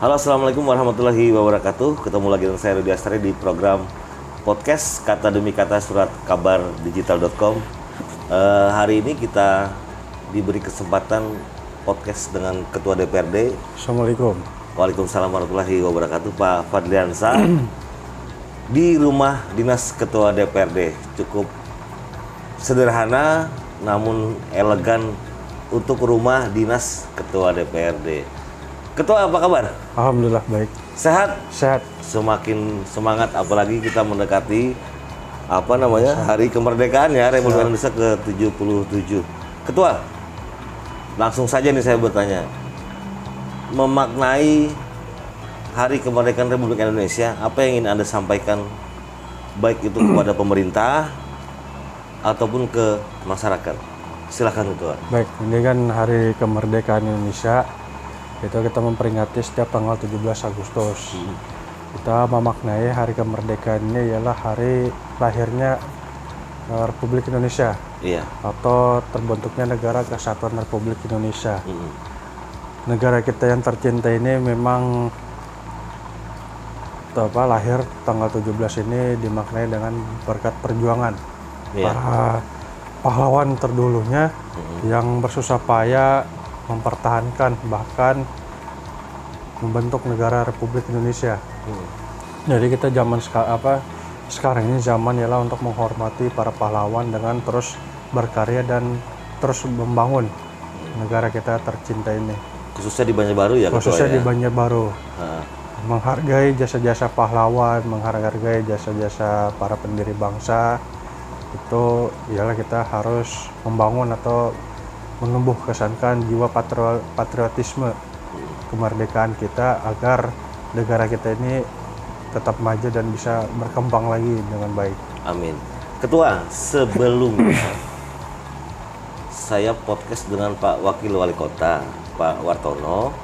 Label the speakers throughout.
Speaker 1: Halo, assalamualaikum warahmatullahi wabarakatuh. Ketemu lagi dengan saya Rudi Astari di program podcast Kata Demi Kata Surat Kabar Digital.com. Hari ini kita diberi kesempatan podcast dengan Ketua DPRD.
Speaker 2: Assalamualaikum.
Speaker 1: Waalaikumsalam warahmatullahi wabarakatuh, Pak Fadliansa. Di rumah dinas Ketua DPRD, cukup sederhana namun elegan untuk rumah dinas Ketua DPRD. Ketua, apa kabar?
Speaker 2: Alhamdulillah baik.
Speaker 1: Sehat?
Speaker 2: Sehat.
Speaker 1: Semakin semangat apalagi kita mendekati Hari Kemerdekaan ya Republik Indonesia ke-77. Ketua, langsung saja nih saya bertanya. Memaknai Hari Kemerdekaan Republik Indonesia, apa yang ingin Anda sampaikan baik itu kepada pemerintah ataupun ke masyarakat? Silakan Ketua.
Speaker 2: Baik, ini kan Hari Kemerdekaan Indonesia. Itu kita memperingati setiap tanggal 17 Agustus. Kita memaknai Hari Kemerdekaan ini ialah hari lahirnya Republik Indonesia.
Speaker 1: Iya.
Speaker 2: Atau terbentuknya Negara Kesatuan Republik Indonesia. Negara kita yang tercinta ini memang lahir tanggal 17 ini dimaknai dengan berkat perjuangan para pahlawan terdulunya yang bersusah payah mempertahankan bahkan membentuk negara Republik Indonesia. Jadi kita sekarang ini zaman ialah untuk menghormati para pahlawan dengan terus berkarya dan terus membangun negara kita tercinta ini.
Speaker 1: Khususnya di Banjarbaru ya.
Speaker 2: Khususnya
Speaker 1: Ketua,
Speaker 2: di Banjarbaru. Menghargai jasa-jasa pahlawan, menghargai jasa-jasa para pendiri bangsa. Itu ialah kita harus membangun atau menumbuh kesankan jiwa patriotisme kemerdekaan kita agar negara kita ini tetap maju dan bisa berkembang lagi dengan baik.
Speaker 1: Amin. Ketua, sebelumnya saya podcast dengan Pak Wakil Wali Kota, Pak Wartono.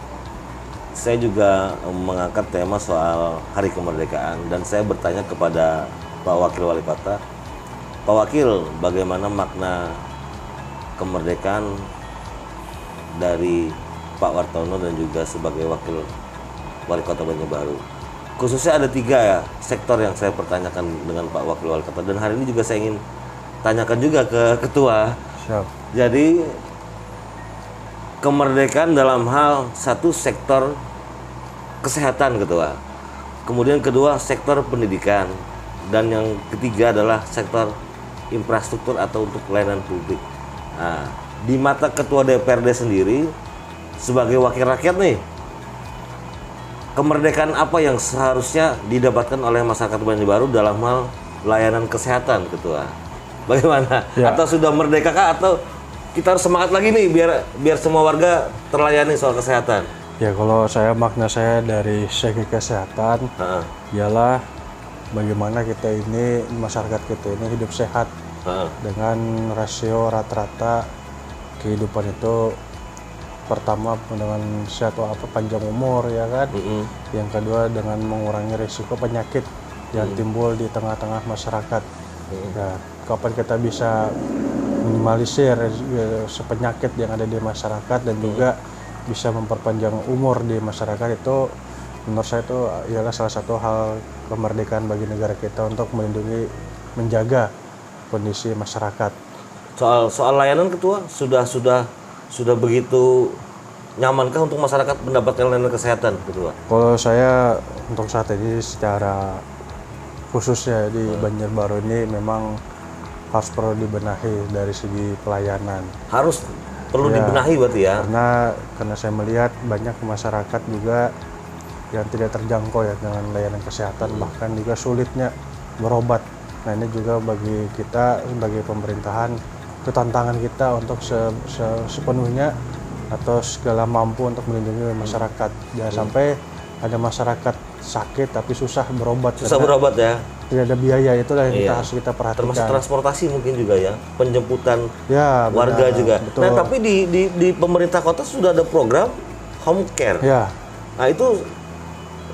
Speaker 1: Saya juga mengangkat tema soal Hari Kemerdekaan dan saya bertanya kepada Pak Wakil Wali Kota, Pak Wakil, bagaimana makna kemerdekaan dari Pak Wartono dan juga sebagai Wakil Wali Kota Banjarbaru. Khususnya ada 3 sektor yang saya pertanyakan dengan Pak Wakil Wali Kota, dan hari ini juga saya ingin tanyakan juga ke Ketua.
Speaker 2: Siap.
Speaker 1: Jadi kemerdekaan dalam hal satu sektor kesehatan Ketua, kemudian kedua sektor pendidikan, dan yang ketiga adalah sektor infrastruktur atau untuk pelayanan publik. Nah, di mata Ketua DPRD sendiri sebagai wakil rakyat nih, kemerdekaan apa yang seharusnya didapatkan oleh masyarakat Banjarbaru dalam hal layanan kesehatan, Ketua? Bagaimana?
Speaker 2: Ya.
Speaker 1: Atau sudah merdeka kah, atau kita harus semangat lagi nih biar semua warga terlayani soal kesehatan?
Speaker 2: Ya, kalau makna saya dari segi kesehatan ialah bagaimana kita ini, masyarakat kita ini hidup sehat dengan rasio rata-rata kehidupan itu, pertama dengan sehat panjang umur ya kan. Yang kedua dengan mengurangi risiko penyakit yang timbul di tengah-tengah masyarakat. Nah, kapan kita bisa minimalisir penyakit yang ada di masyarakat dan juga bisa memperpanjang umur di masyarakat, itu menurut saya itu ialah salah satu hal kemerdekaan bagi negara kita untuk melindungi, menjaga kondisi masyarakat.
Speaker 1: Soal layanan, Ketua, sudah begitu nyamankah untuk masyarakat mendapatkan layanan kesehatan, Ketua?
Speaker 2: Kalau saya untuk saat ini secara khususnya di Banjarbaru ini memang harus perlu dibenahi dari segi pelayanan.
Speaker 1: Harus perlu dibenahi berarti ya?
Speaker 2: Karena saya melihat banyak masyarakat juga yang tidak terjangkau ya dengan layanan kesehatan, bahkan juga sulitnya berobat. Nah, ini juga bagi kita sebagai pemerintahan itu tantangan kita untuk sepenuhnya atau segala mampu untuk melindungi masyarakat. Jangan sampai ada masyarakat sakit tapi susah berobat.
Speaker 1: Susah berobat ya?
Speaker 2: Tidak ada biaya, itulah yang kita harus kita perhatikan.
Speaker 1: Termasuk transportasi mungkin juga ya, penjemputan warga
Speaker 2: benar,
Speaker 1: juga.
Speaker 2: betul.
Speaker 1: Nah, tapi di pemerintah kota sudah ada program home care.
Speaker 2: Ya.
Speaker 1: Nah, itu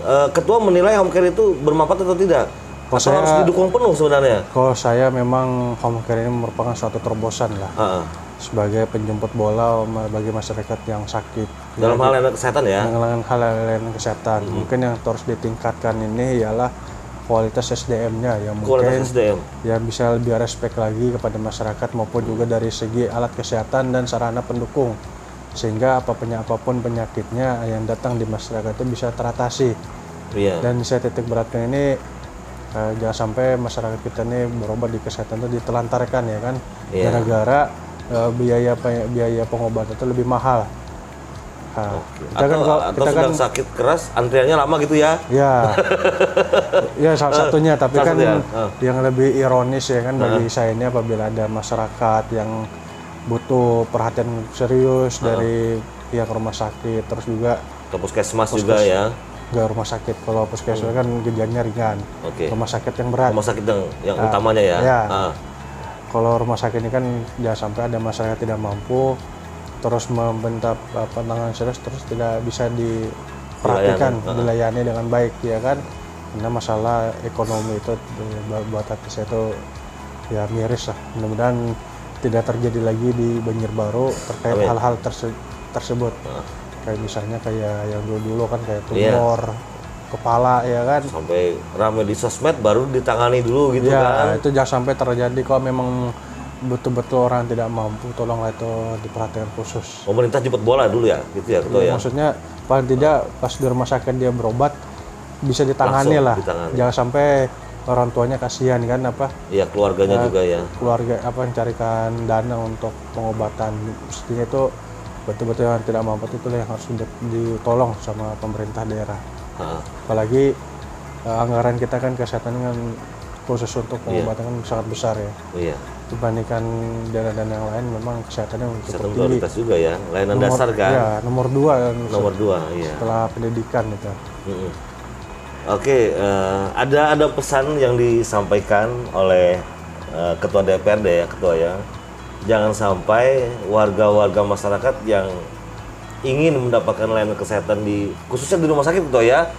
Speaker 1: Ketua menilai home care itu bermanfaat atau tidak? Atau harus didukung penuh sebenarnya?
Speaker 2: Kalau saya memang home care ini merupakan suatu terobosan lah. sebagai penjemput bola bagi masyarakat yang sakit.
Speaker 1: Dalam hal layanan kesehatan ya?
Speaker 2: Dengan hal layanan kesehatan. Mungkin yang terus ditingkatkan ini ialah kualitas SDM-nya yang mungkin ya bisa lebih respect lagi kepada masyarakat maupun juga dari segi alat kesehatan dan sarana pendukung, sehingga apapun penyakitnya yang datang di masyarakat itu bisa teratasi. Dan saya titik beratkan ini jangan sampai masyarakat kita ini berobat di kesehatan itu ditelantarkan ya kan, gara-gara biaya pengobatan itu lebih mahal.
Speaker 1: Kita sedang sakit keras, antriannya lama gitu ya?
Speaker 2: Ya, ya salah satunya. Tapi kan yang lebih ironis ya kan bagi saya ini apabila ada masyarakat yang butuh perhatian serius dari pihak rumah sakit, terus juga
Speaker 1: ke puskesmas juga ya?
Speaker 2: Enggak, rumah sakit. Kalau puskesmas kan gejalanya ringan. Rumah sakit yang berat.
Speaker 1: Rumah sakit yang utamanya ya?
Speaker 2: Kalau rumah sakit ini kan jangan sampai ada masyarakat tidak mampu terus membentak penanganan serius terus tidak bisa diperhatikan, dilayani dengan baik ya kan, karena masalah ekonomi itu buat hati saya itu ya miris lah. Mudah-mudahan tidak terjadi lagi di Banjarbaru terkait hal-hal tersebut. Kayak misalnya kayak yang dulu kan kayak tumor kepala ya kan,
Speaker 1: sampai ramai di sosmed baru ditangani dulu gitu
Speaker 2: kan. Itu jangan sampai terjadi. Kalau memang betul-betul orang tidak mampu, tolonglah itu diperhatikan khusus.
Speaker 1: Pemerintah jemput bola dulu ya, gitu ya ketua ya.
Speaker 2: Maksudnya paling tidak pas di rumah sakit dia berobat bisa ditangani lah. Jangan sampai orang tuanya kasihan kan apa?
Speaker 1: Iya, keluarganya juga ya.
Speaker 2: Keluarga mencarikan dana untuk pengobatan. Mestinya itu betul-betul yang tidak mampu itu yang harus ditolong sama pemerintah daerah. Apalagi anggaran kita kan kesehatan kan khusus untuk pengobatan kan sangat besar ya. Dibandingkan dana-dana yang lain, memang kesehatannya
Speaker 1: cukup tinggi. Prioritas juga ya, layanan dasar kan?
Speaker 2: Ya, nomor 2
Speaker 1: iya.
Speaker 2: Setelah pendidikan itu.
Speaker 1: Oke, ada pesan yang disampaikan oleh Ketua DPRD ya, Ketua ya. Jangan sampai warga-warga masyarakat yang ingin mendapatkan layanan kesehatan khususnya di rumah sakit Ketua ya,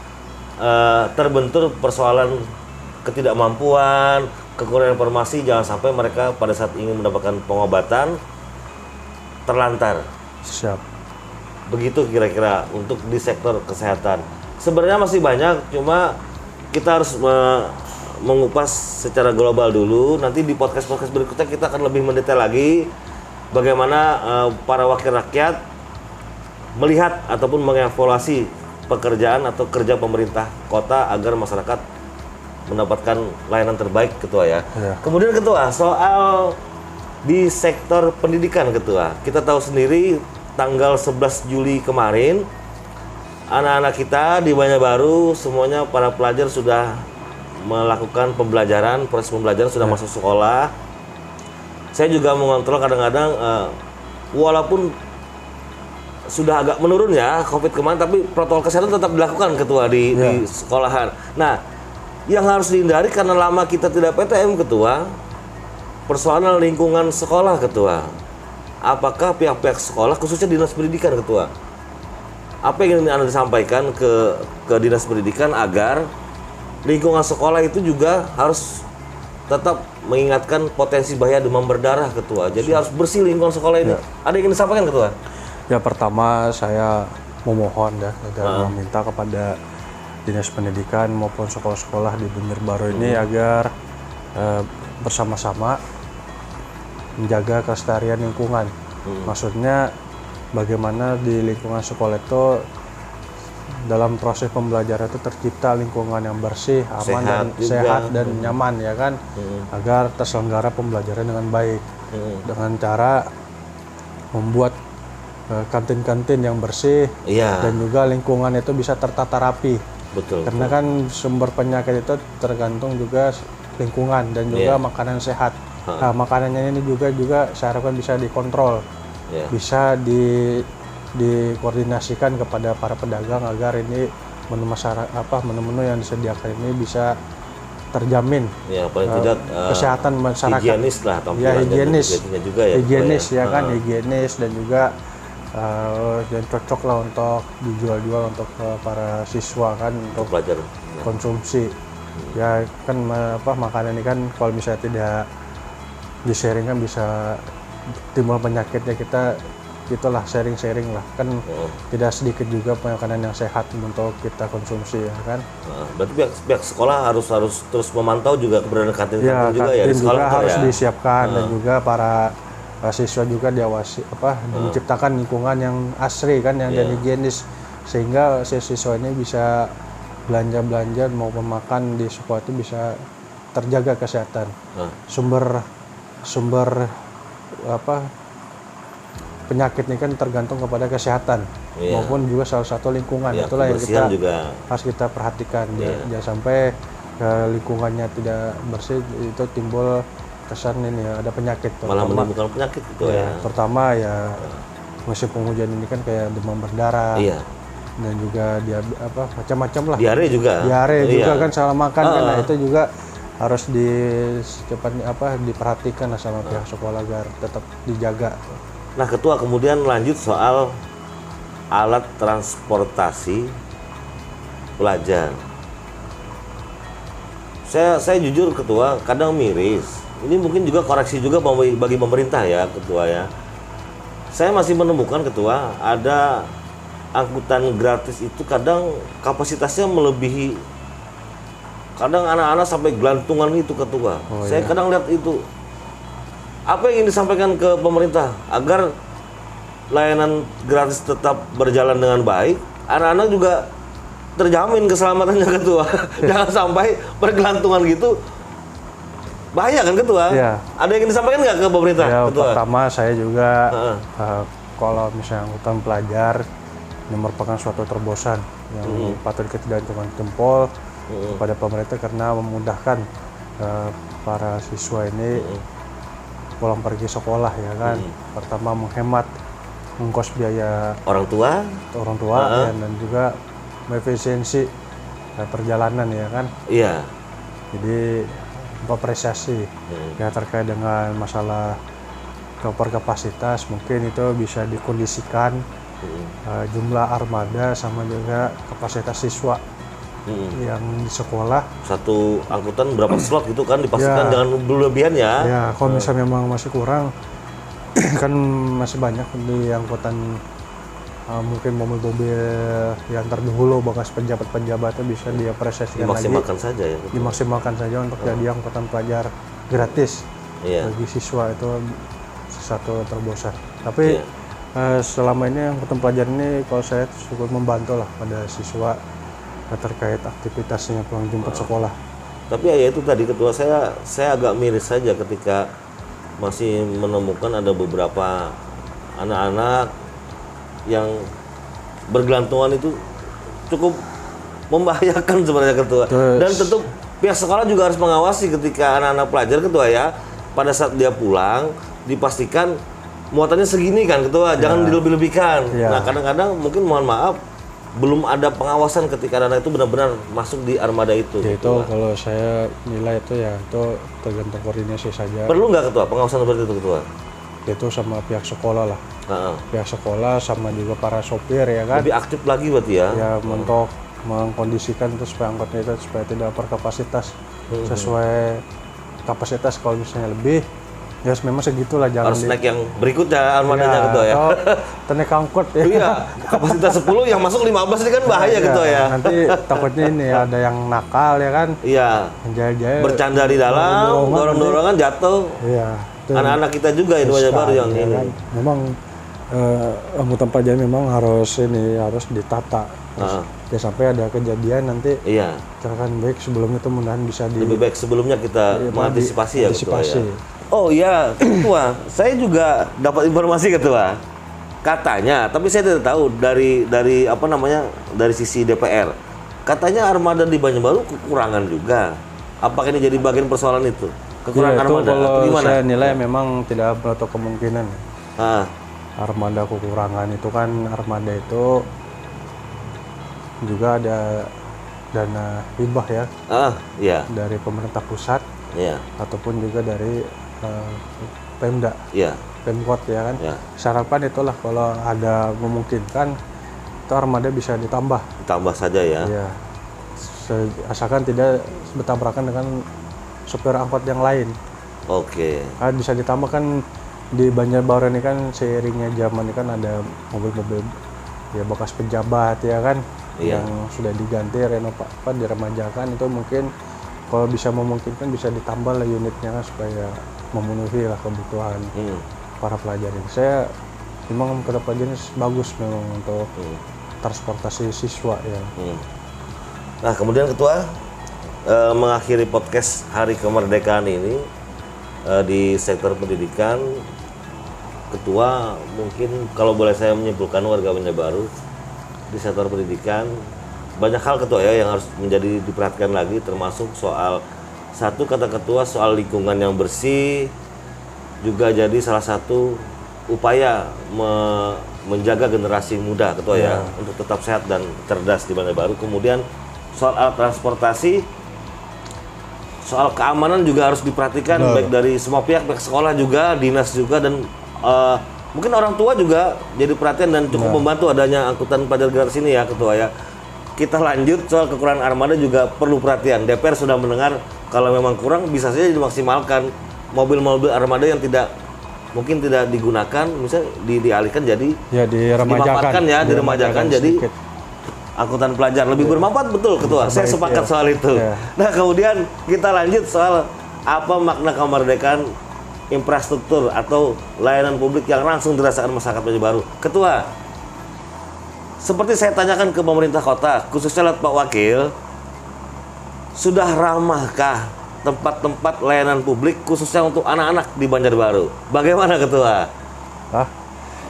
Speaker 1: terbentur persoalan ketidakmampuan, kekurangan informasi, jangan sampai mereka pada saat ingin mendapatkan pengobatan terlantar.
Speaker 2: Siap.
Speaker 1: Begitu kira-kira untuk di sektor kesehatan. Sebenarnya masih banyak, cuma kita harus mengupas secara global dulu. Nanti di podcast-podcast berikutnya kita akan lebih mendetail lagi bagaimana para wakil rakyat melihat ataupun mengevaluasi pekerjaan atau kerja pemerintah kota agar masyarakat mendapatkan layanan terbaik Ketua ya. Kemudian Ketua, soal di sektor pendidikan Ketua, kita tahu sendiri tanggal 11 Juli kemarin anak-anak kita di Banjarbaru semuanya para pelajar sudah melakukan pembelajaran, proses pembelajaran sudah masuk sekolah. Saya juga mengontrol kadang-kadang walaupun sudah agak menurun ya COVID kemarin, tapi protokol kesehatan tetap dilakukan Ketua di sekolahan. Nah, yang harus dihindari karena lama kita tidak PTM Ketua, persoalan lingkungan sekolah Ketua. Apakah pihak-pihak sekolah khususnya Dinas Pendidikan Ketua, apa yang ingin Anda sampaikan ke Dinas Pendidikan agar lingkungan sekolah itu juga harus tetap mengingatkan potensi bahaya demam berdarah Ketua. Jadi harus bersih lingkungan sekolah ini. Ada yang ingin disampaikan Ketua?
Speaker 2: Ya, pertama saya memohon dan meminta kepada Dinas Pendidikan maupun sekolah-sekolah di Banjarbaru ini agar bersama-sama menjaga kelestarian lingkungan. Maksudnya bagaimana di lingkungan sekolah itu dalam proses pembelajaran itu tercipta lingkungan yang bersih, aman, sehat dan nyaman ya kan, agar terselenggara pembelajaran dengan baik dengan cara membuat kantin-kantin yang bersih dan juga lingkungan itu bisa tertata rapi. Karena kan sumber penyakit itu tergantung juga lingkungan dan juga makanan sehat. Nah, makanannya ini juga saya harapkan bisa dikontrol, bisa dikoordinasikan kepada para pedagang agar ini menu-menu yang disediakan ini bisa terjamin.
Speaker 1: Ya, paling tidak
Speaker 2: kesehatan masyarakat.
Speaker 1: Higienis lah
Speaker 2: higienis kan, higienis dan juga dan cocok lah untuk dijual-jual untuk para siswa kan, untuk
Speaker 1: pelajar
Speaker 2: konsumsi. Ya kan makanan ini kan kalau misalnya tidak di-sharing kan bisa timbul penyakitnya kita itulah sharing-sharing lah kan tidak sedikit juga makanan yang sehat untuk kita konsumsi ya kan.
Speaker 1: Berarti pihak sekolah harus terus memantau juga keberadaan kantin
Speaker 2: Ya,
Speaker 1: juga ya di
Speaker 2: kantin
Speaker 1: sekolah
Speaker 2: juga harus
Speaker 1: ya.
Speaker 2: disiapkan dan juga para siswa juga diawasi menciptakan lingkungan yang asri kan yang dan higienis sehingga siswa ini bisa belanja maupun makan di sekolah itu bisa terjaga kesehatan. Sumber penyakit ini kan tergantung kepada kesehatan maupun juga salah satu lingkungan. Itulah yang kita juga harus kita perhatikan. Jangan sampai lingkungannya tidak bersih itu timbul kesan ini ya, ada penyakit.
Speaker 1: Malah menimbulkan penyakit gitu ya.
Speaker 2: Pertama ya musim penghujan ini kan kayak demam berdarah. Dan juga dia macam-macam lah. Diare juga kan salah makan kan. Nah, itu juga harus diperhatikan lah sama pihak sekolah agar tetap dijaga.
Speaker 1: Nah, Ketua kemudian lanjut soal alat transportasi pelajar. Saya jujur Ketua, kadang miris. Ini mungkin juga koreksi juga bagi pemerintah ya Ketua ya. Saya masih menemukan Ketua ada angkutan gratis itu kadang kapasitasnya melebihi. Kadang anak-anak sampai gelantungan itu Ketua. Saya kadang lihat itu. Apa yang ingin disampaikan ke pemerintah agar layanan gratis tetap berjalan dengan baik, anak-anak juga terjamin keselamatannya Ketua. Jangan sampai bergelantungan gitu, bahaya kan Ketua? Ada yang ingin disampaikan nggak ke pemerintah?
Speaker 2: Ya,
Speaker 1: Ketua?
Speaker 2: Pertama saya juga kalau misalnya angkutan pelajar ini merupakan suatu terobosan yang patut kita jempol kepada pemerintah karena memudahkan para siswa ini pulang pergi sekolah ya kan. Pertama menghemat ongkos biaya orang tua dan juga efisiensi perjalanan ya kan. Jadi apresiasi ya terkait dengan masalah kapasitas mungkin itu bisa dikondisikan jumlah armada sama juga kapasitas siswa yang di sekolah. Satu angkutan berapa slot gitu kan dipastikan jangan berlebihan ya. Ya, kalau misalnya memang masih kurang kan masih banyak di angkutan mungkin mobil-mobil yang terdahulu bekas pejabat-pejabatnya bisa diapresiasikan
Speaker 1: dimaksimalkan
Speaker 2: lagi.
Speaker 1: Saja ya.
Speaker 2: Dimaksimalkan saja untuk jadi angkutan pelajar gratis bagi siswa itu satu terobosan. Tapi selama ini angkutan pelajar ini kalau saya cukup membantu lah pada siswa terkait aktivitasnya pulang jemput sekolah.
Speaker 1: Tapi ya itu tadi Ketua, saya agak miris saja ketika masih menemukan ada beberapa anak-anak yang bergelantungan itu cukup membahayakan sebenarnya Ketua. Dan tentu pihak sekolah juga harus mengawasi ketika anak-anak pelajar Ketua ya, pada saat dia pulang dipastikan muatannya segini kan Ketua, jangan dilebih-lebihkan. Nah kadang-kadang mungkin mohon maaf belum ada pengawasan ketika anak itu benar-benar masuk di armada itu.
Speaker 2: Ya itu kalau saya nilai itu ya itu tergantung koordinasi saja.
Speaker 1: Perlu nggak Ketua pengawasan seperti itu Ketua?
Speaker 2: Itu sama pihak sekolah lah. Pihak sekolah sama juga para sopir ya kan.
Speaker 1: Lebih aktif lagi berarti ya?
Speaker 2: Ya untuk mengkondisikan itu supaya angkotnya itu supaya tidak overkapasitas. Sesuai kapasitas kalau misalnya lebih ya memang segitulah, jangan
Speaker 1: harus naik yang berikutnya armadanya Ketua ya.
Speaker 2: Naik angkot ya.
Speaker 1: Iya, kapasitas 10 yang masuk 15 ini kan bahaya Ketua ya.
Speaker 2: Nanti takutnya ini ada yang nakal ya kan.
Speaker 1: Iya.
Speaker 2: Jaya-jaya
Speaker 1: bercanda di dalam, dorong-dorongan jatuh.
Speaker 2: Iya.
Speaker 1: Anak-anak kita juga itu banyak baru yang ini.
Speaker 2: Kan. Memang angkutan pelajar memang harus ditata. Ya sampai ada kejadian nanti.
Speaker 1: Iya.
Speaker 2: Akan baik sebelumnya itu mudahan bisa
Speaker 1: lebih baik sebelumnya kita mengantisipasi ya Ketua ya.
Speaker 2: Oh
Speaker 1: iya, Ketua, saya juga dapat informasi Ketua. Katanya, tapi saya tidak tahu dari apa namanya dari sisi DPR. Katanya armada di Banjarbaru kekurangan juga. Apakah ini jadi bagian persoalan itu? Kekurangan
Speaker 2: ya, itu
Speaker 1: armada?
Speaker 2: Kalau
Speaker 1: gimana?
Speaker 2: Saya nilai memang tidak menutup kemungkinan. Armada kekurangan itu kan armada itu juga ada dana hibah ya.
Speaker 1: Iya.
Speaker 2: Dari pemerintah pusat.
Speaker 1: Iya.
Speaker 2: Ataupun juga dari Pemda, Pemkot ya kan. Harapan itulah kalau ada memungkinkan itu armada bisa ditambah
Speaker 1: saja ya.
Speaker 2: Iya. Asalkan tidak bertabrakan dengan supir angkot yang lain.
Speaker 1: Oke.
Speaker 2: Bisa ditambah kan di Banjarbaru ini kan seiringnya zaman ini kan ada mobil-mobil ya bekas pejabat ya kan,
Speaker 1: Iya.
Speaker 2: yang sudah diganti diremajakan. Itu mungkin kalau bisa memungkinkan bisa ditambah lah unitnya kan, supaya memenuhi lah kebutuhan para pelajar ini. Saya memang kata pelajarnya bagus memang untuk transportasi siswa ya.
Speaker 1: Nah, kemudian Ketua mengakhiri podcast Hari Kemerdekaan ini di sektor pendidikan, Ketua mungkin kalau boleh saya menyimpulkan warga Banjarbaru di sektor pendidikan banyak hal Ketua ya yang harus menjadi diperhatikan lagi, termasuk soal satu kata Ketua soal lingkungan yang bersih juga jadi salah satu upaya menjaga generasi muda Ketua ya untuk tetap sehat dan cerdas di Banjarbaru. Kemudian soal alat transportasi, soal keamanan juga harus diperhatikan baik dari semua pihak sekolah juga, dinas juga, dan mungkin orang tua juga jadi perhatian dan cukup membantu adanya angkutan pelajar gratis ini ya Ketua ya. Kita lanjut soal kekurangan armada juga perlu perhatian. DPR sudah mendengar kalau memang kurang bisa saja dimaksimalkan mobil-mobil armada yang mungkin tidak digunakan, misalnya dialihkan jadi diremajakan jadi sedikit. Angkutan pelajar lebih bermanfaat, betul Ketua. Saya sepakat soal itu. Nah, kemudian kita lanjut soal apa makna kemerdekaan infrastruktur atau layanan publik yang langsung dirasakan masyarakat Banjarbaru. Ketua, seperti saya tanyakan ke pemerintah kota, khususnya lewat Pak Wakil, sudah ramahkah tempat-tempat layanan publik khususnya untuk anak-anak di Banjarbaru? Bagaimana Ketua?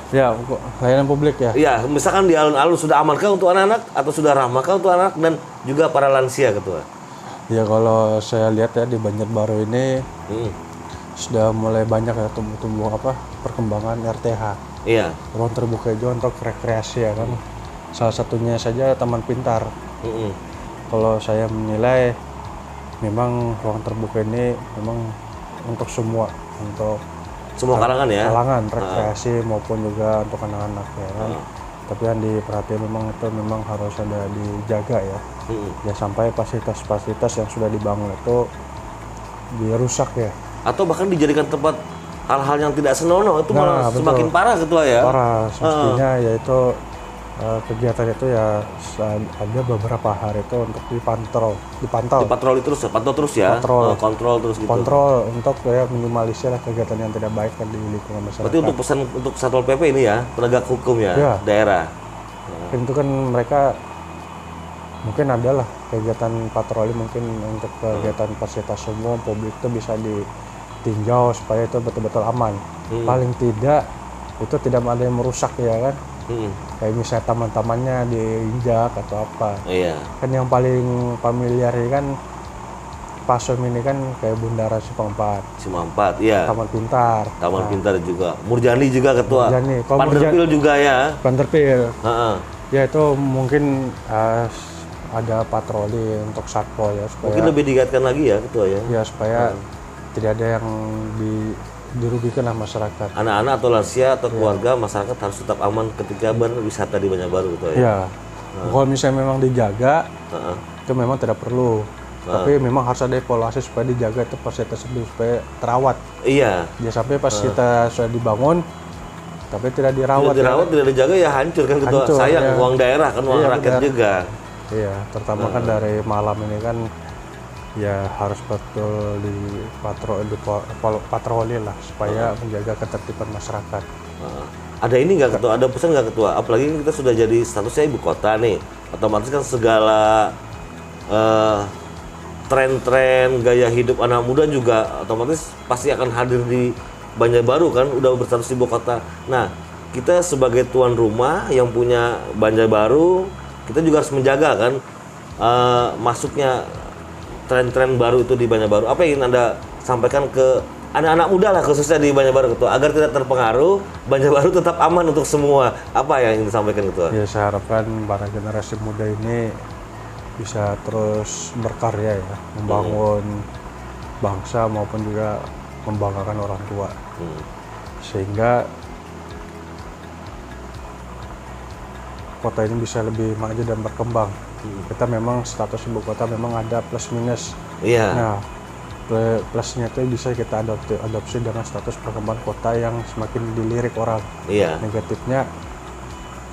Speaker 2: Ya, layanan publik ya?
Speaker 1: Iya, misalkan di alun-alun sudah amankah untuk anak-anak atau sudah ramahkah untuk anak dan juga para lansia Ketua?
Speaker 2: Ya, kalau saya lihat ya di Banjarbaru ini sudah mulai banyak ya tumbuh perkembangan RTH.
Speaker 1: Iya.
Speaker 2: Ruang terbuka hijau untuk rekreasi ya kan. Salah satunya saja Taman Pintar. Kalau saya menilai memang ruang terbuka ini memang untuk semua, untuk
Speaker 1: kalangan ya.
Speaker 2: Kalangan rekreasi maupun juga untuk anak-anak ya kan. Tapi yang diperhatikan memang itu memang harus ada dijaga ya. Ya sampai fasilitas-fasilitas yang sudah dibangun itu dirusak ya.
Speaker 1: Atau bahkan dijadikan tempat hal-hal yang tidak senonoh, itu malah semakin parah Ketua ya.
Speaker 2: Parah, semestinya yaitu kegiatan itu ya ada beberapa hari itu untuk dipantau terus ya, kontrol terus gitu. Kontrol untuk ya minimalisir kegiatan yang tidak baik kan di lingkungan masyarakat.
Speaker 1: Berarti untuk pesan untuk Satpol PP ini ya, penegak hukum ya, daerah.
Speaker 2: Itu kan mereka mungkin adalah kegiatan patroli, mungkin untuk kegiatan fasilitas umum publik itu bisa ditinjau supaya itu betul-betul aman. Paling tidak itu tidak ada yang merusak ya kan. Kayak misalnya taman-tamannya diinjak atau apa.
Speaker 1: Iya.
Speaker 2: Kan yang paling familiar ini kan Pasum ini kan kayak Bundaran Simpang 4,
Speaker 1: iya.
Speaker 2: Taman Pintar.
Speaker 1: Pintar juga. Murjani juga Ketua. Panterpil juga ya.
Speaker 2: Panterpil. Ya itu mungkin ada patroli untuk satpol ya, supaya
Speaker 1: mungkin lebih diingatkan lagi ya Ketua ya.
Speaker 2: Ya supaya tidak ada yang dirugikan lah masyarakat.
Speaker 1: Anak-anak atau lansia atau keluarga masyarakat harus tetap aman ketika berwisata di Banjarbaru Ketua ya.
Speaker 2: Ya. Kalau misalnya memang dijaga, itu memang tidak perlu. Tapi memang harus ada evaluasi supaya dijaga itu fasilitas supaya terawat.
Speaker 1: Iya.
Speaker 2: Ya sampai pas kita sudah dibangun tapi tidak dirawat.
Speaker 1: Tidak dijaga ya hancur kan Ketua. Sayang uang daerah kan, uang rakyat juga.
Speaker 2: Iya, terutama kan dari malam ini kan ya harus betul patroli lah supaya menjaga ketertiban masyarakat.
Speaker 1: Ada ini nggak Ketua? Ada pesan nggak Ketua? Apalagi kita sudah jadi statusnya ibu kota nih, otomatis kan segala tren-tren gaya hidup anak muda juga otomatis pasti akan hadir di Banjarbaru kan, udah berstatus ibu kota. Nah, kita sebagai tuan rumah yang punya Banjarbaru, kita juga harus menjaga kan masuknya tren-tren baru itu di Banjarbaru. Apa yang ingin Anda sampaikan ke anak-anak muda lah khususnya di Banjarbaru Ketua, agar tidak terpengaruh, Banjarbaru tetap aman untuk semua? Apa yang ingin disampaikan Ketua?
Speaker 2: Ya, saya harapkan para generasi muda ini bisa terus berkarya ya, membangun bangsa maupun juga membanggakan orang tua. Sehingga kota ini bisa lebih maju dan berkembang. Kita memang status ibu kota memang ada plus minus.
Speaker 1: Iya.
Speaker 2: Nah, Plusnya itu bisa kita adopsi dengan status perkembangan kota yang semakin dilirik orang.
Speaker 1: Iya.
Speaker 2: Negatifnya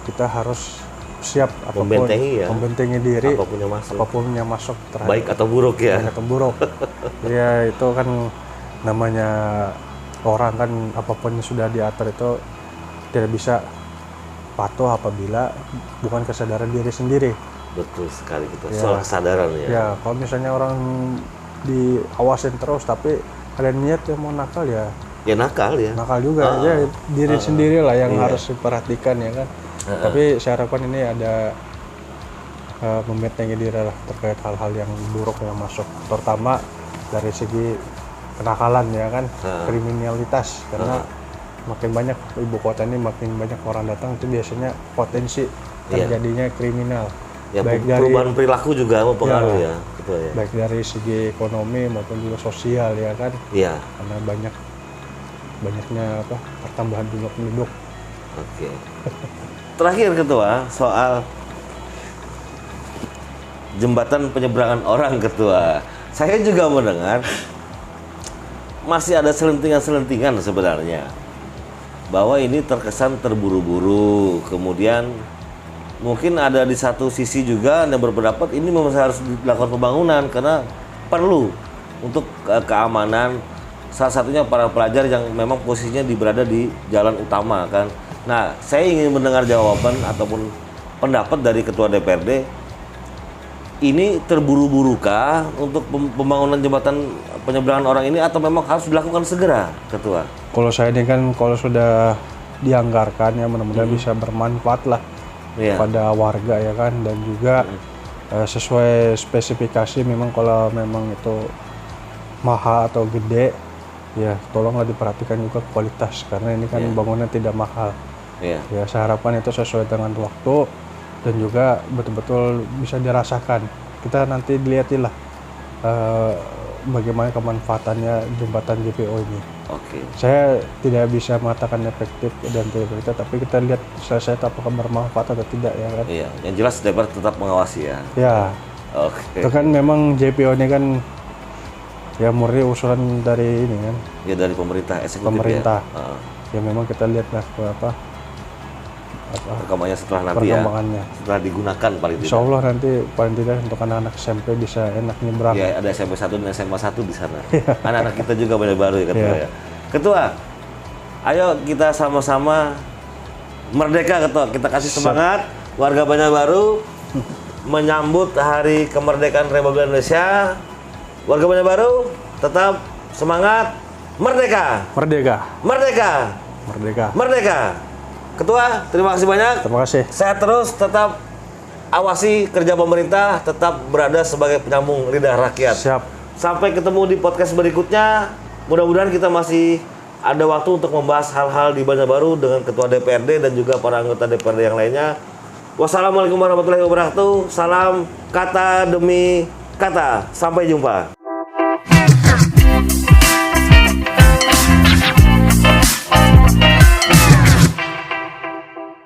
Speaker 2: kita harus siap apapun, membentengi diri apapun yang masuk terhadap
Speaker 1: baik atau buruk ya.
Speaker 2: Baik atau buruk. Ya itu kan namanya orang kan, apapun yang sudah diatur itu tidak bisa patuh apabila bukan kesadaran diri sendiri.
Speaker 1: Betul sekali gitu.
Speaker 2: Ya.
Speaker 1: Soal kesadaran ya.
Speaker 2: Ya, kalau misalnya orang diawasin terus tapi ada niat yang mau nakal ya.
Speaker 1: Ya nakal ya.
Speaker 2: Nakal juga ya, diri sendiri lah yang harus diperhatikan ya kan. Tapi saya harapkan ini ada membentengi diri lah terkait hal-hal yang buruk yang masuk, terutama dari segi kenakalan ya kan, kriminalitas, karena makin banyak ibu kota ini, makin banyak orang datang itu biasanya potensi terjadinya kriminal.
Speaker 1: Ya, baik perubahan perilaku juga mempengaruhi ya. Betul ya.
Speaker 2: Baik dari segi ekonomi maupun juga sosial ya kan.
Speaker 1: Iya.
Speaker 2: Karena banyaknya pertambahan jumlah penduduk.
Speaker 1: Oke. Terakhir Ketua, soal jembatan penyeberangan orang Ketua. Saya juga mendengar masih ada selentingan-selentingan sebenarnya bahwa ini terkesan terburu-buru, kemudian mungkin ada di satu sisi juga yang berpendapat ini memang harus dilakukan pembangunan karena perlu untuk keamanan, salah satunya para pelajar yang memang posisinya berada di jalan utama kan. Nah, saya ingin mendengar jawaban ataupun pendapat dari Ketua DPRD, ini terburu-burukah untuk pembangunan jembatan penyeberangan orang ini atau memang harus dilakukan segera, Ketua? Kalau
Speaker 2: saya ini kan kalau sudah dianggarkan ya mudah-mudahan bisa bermanfaat lah pada warga ya kan, dan juga sesuai spesifikasi. Memang kalau memang itu mahal atau gede ya tolonglah diperhatikan juga kualitas, karena ini kan bangunan tidak mahal. Ya saya harapkan itu sesuai dengan waktu dan juga betul-betul bisa dirasakan. Kita nanti dilihatinlah bagaimana kemanfaatannya jembatan JPO ini.
Speaker 1: Oke.
Speaker 2: Saya tidak bisa mengatakan efektif dan tidak efektif, tapi kita lihat selesai apakah bermanfaat atau tidak ya kan.
Speaker 1: Iya, yang jelas DPR tetap mengawasi ya.
Speaker 2: Ya.
Speaker 1: Oke.
Speaker 2: Itu kan memang JPO ini kan ya murni usulan dari ini kan.
Speaker 1: Ya dari pemerintah eksekutif.
Speaker 2: Pemerintah. Ya memang kita lihat lah
Speaker 1: perkembangannya setelah nanti ya. Setelah digunakan paling tidak.
Speaker 2: Insya Allah nanti paling tidak untuk anak-anak SMP bisa enak nyebrang.
Speaker 1: Ya ada SMP 1 dan SMA 1 di sana. Anak-anak kita juga banyak baru ya Ketua ya. Ketua, ayo kita sama-sama merdeka Ketua. Kita kasih semangat warga Banjarbaru menyambut hari kemerdekaan Republik Indonesia. Warga Banjarbaru tetap semangat, merdeka.
Speaker 2: Merdeka.
Speaker 1: Merdeka.
Speaker 2: Merdeka.
Speaker 1: Merdeka. Ketua, terima kasih banyak.
Speaker 2: Terima kasih.
Speaker 1: Sehat terus, tetap awasi kerja pemerintah, tetap berada sebagai penyambung lidah rakyat.
Speaker 2: Siap.
Speaker 1: Sampai ketemu di podcast berikutnya. Mudah-mudahan kita masih ada waktu untuk membahas hal-hal di Banjarbaru dengan Ketua DPRD dan juga para anggota DPRD yang lainnya. Wassalamualaikum warahmatullahi wabarakatuh. Salam kata demi kata. Sampai jumpa.